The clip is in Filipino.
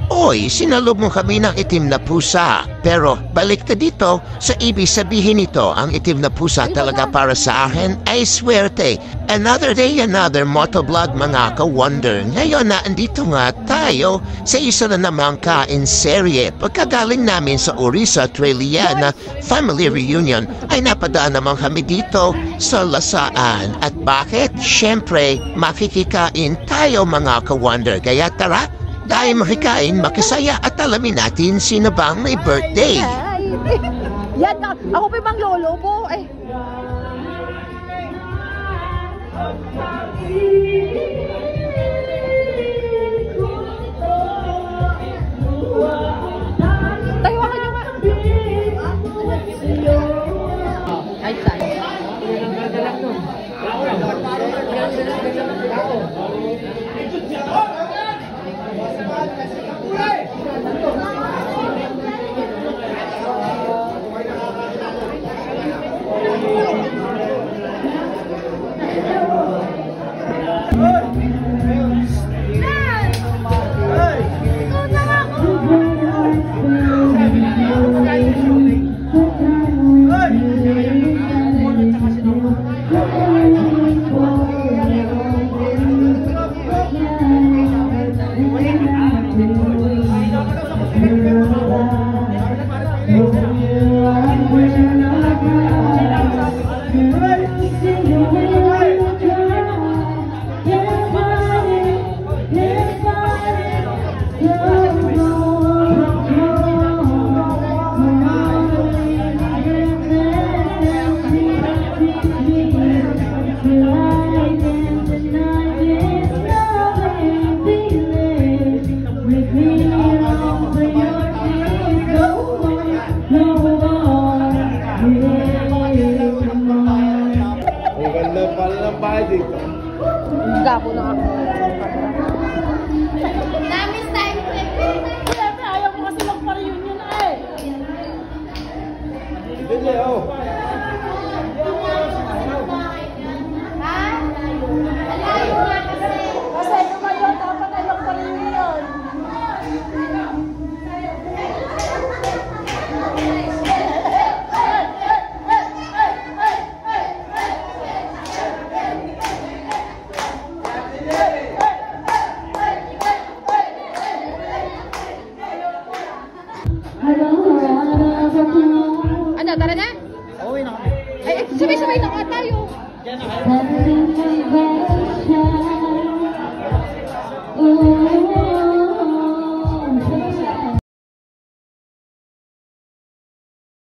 Oy, sinalubong kami ng itim na pusa. Pero balik ka dito sa ibig sabihin nito, ang itim na pusa talaga para sa akin ay swerte. Another day, another motovlog mga ka-wonder. Ngayon na andito nga tayo sa isa na namang kain serye. Pagkagaling namin sa Orissa Trilliana Family Reunion ay napadaan naman kami dito sa Lasaan. At bakit? Siyempre, makikikain tayo mga ka-wonder. Kaya tara, dahil makikain, makisaya at alamin natin sino bang may birthday. Yan, ako pa mang lolo po. Ay. Tayo ka nyo nga. Ay, tayo. Gapo na ako. Namis time ko eh. Siyempre, ayaw ko kasi magpa-reunion na eh. Hindi, oh. Ha? Alayo nga kasi. Kasi kumayo, dapat ay magpa-reunion. Ano, tara na? Uwi na kami. Ay, sabay-sabay na nga tayo. Diyan na kayo.